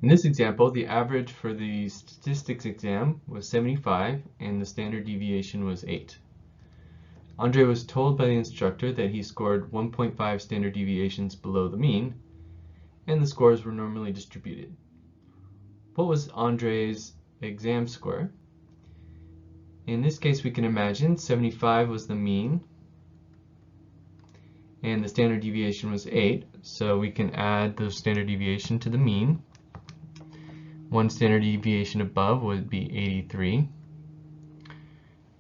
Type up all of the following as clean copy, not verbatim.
In this example, the average for the statistics exam was 75 and the standard deviation was 8. Andre was told by the instructor that he scored 1.5 standard deviations below the mean, and the scores were normally distributed. What was Andre's exam score? In this case, we can imagine 75 was the mean, and the standard deviation was 8, so we can add the standard deviation to the mean. One standard deviation above would be 83.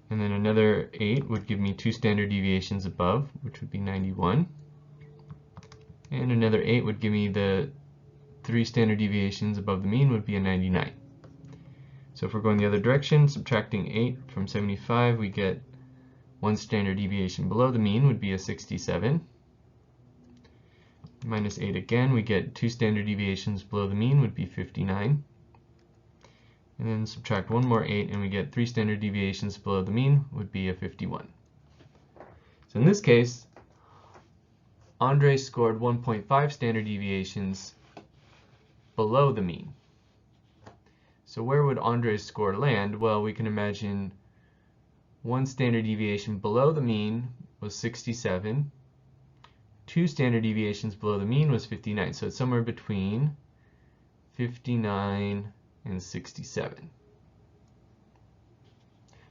And then another 8 would give me 2 standard deviations above, which would be 91. And another 8 would give me the 3 standard deviations above the mean would be a 99. So if we're going the other direction, subtracting 8 from 75, we get 1 standard deviation below the mean would be a 67. Minus 8 again, we get 2 standard deviations below the mean would be 59. And then subtract one more 8 and we get 3 standard deviations below the mean would be a 51. So in this case, Andre scored 1.5 standard deviations below the mean. So where would Andre's score land? Well, we can imagine 1 standard deviation below the mean was 67. 2 standard deviations below the mean was 59. So it's somewhere between 59 and 67.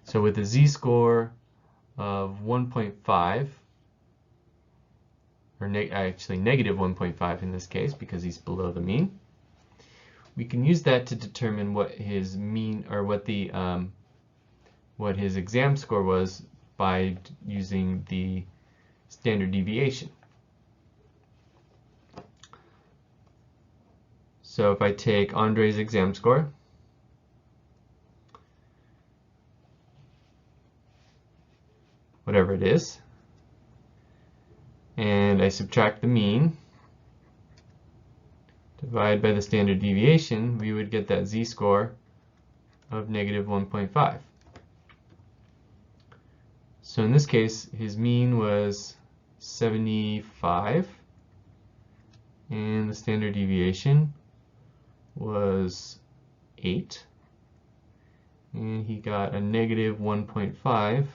So with a z-score of 1.5, or actually negative 1.5 in this case because he's below the mean, we can use that to determine what his mean, or what his exam score was by using the standard deviation. So if I take Andre's exam score, whatever it is, and I subtract the mean, divide by the standard deviation, we would get that z-score of negative 1.5. So in this case, his mean was 75, and the standard deviation was 8, and he got a negative 1.5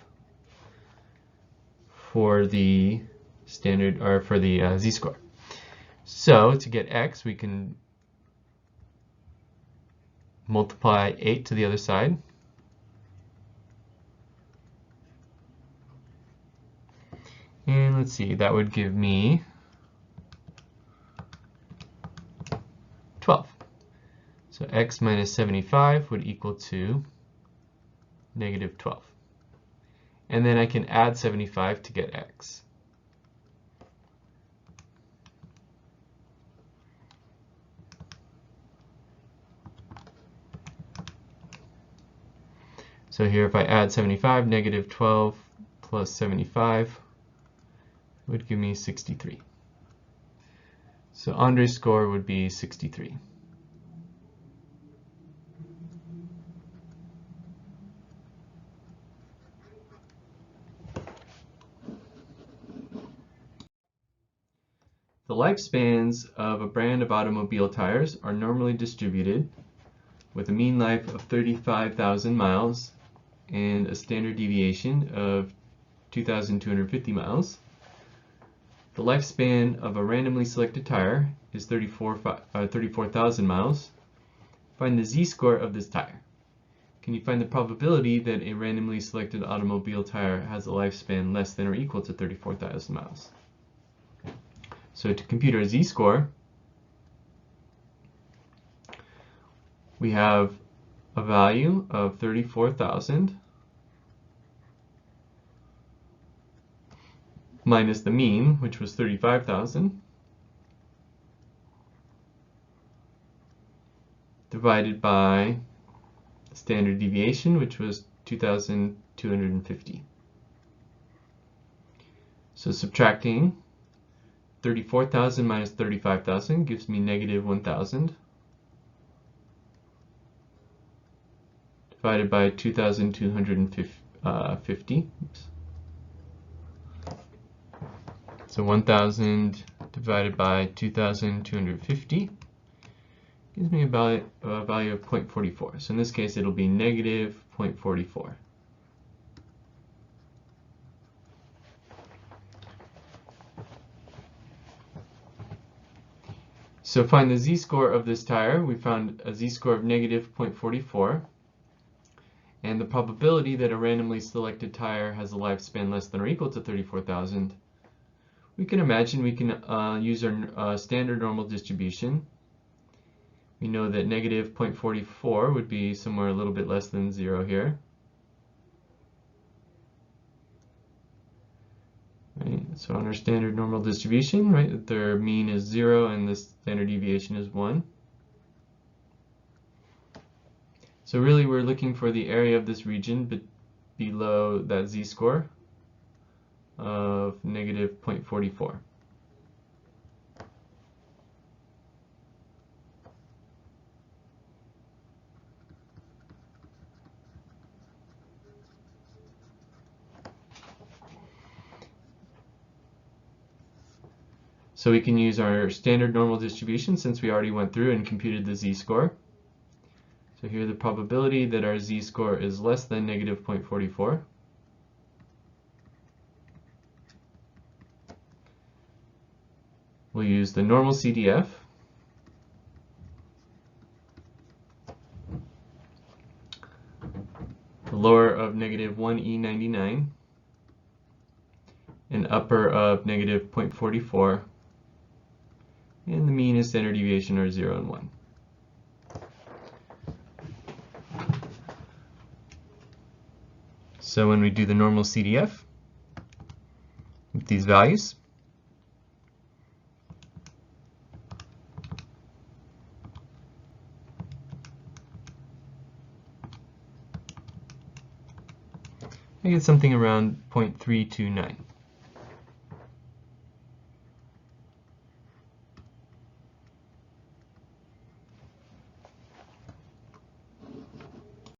for the standard, or for the z-score. So to get x, we can multiply 8 to the other side. And let's see, that would give me 12. So x minus 75 would equal to negative 12. And then I can add 75 to get x. So here if I add 75, negative 12 plus 75 would give me 63. So Andre's score would be 63. The lifespans of a brand of automobile tires are normally distributed with a mean life of 35,000 miles and a standard deviation of 2,250 miles. The lifespan of a randomly selected tire is 34,000 miles. Find the z-score of this tire. Can you find the probability that a randomly selected automobile tire has a lifespan less than or equal to 34,000 miles? So to compute our z-score, we have a value of 34,000 minus the mean, which was 35,000, divided by the standard deviation, which was 2,250. So subtracting 34,000 minus 35,000 gives me negative 1,000. Divided by 2,250. So 1,000 divided by 2,250 gives me me a value of 0.44. So in this case, it'll be negative 0.44. So find the z-score of this tire. We found a z-score of negative 0.44. And the probability that a randomly selected tire has a lifespan less than or equal to 34,000, we can imagine we can use our standard normal distribution. We know that negative 0.44 would be somewhere a little bit less than 0 here. Right? So on our standard normal distribution, right, their mean is 0 and the standard deviation is 1. So really we're looking for the area of this region below that z-score of negative 0.44. So we can use our standard normal distribution since we already went through and computed the z-score. So here the probability that our z-score is less than negative 0.44. We'll use the normal CDF. The lower of negative 1e99 and upper of negative 0.44. And the mean and standard deviation are 0 and 1. So when we do the normal CDF with these values, I get something around 0.329.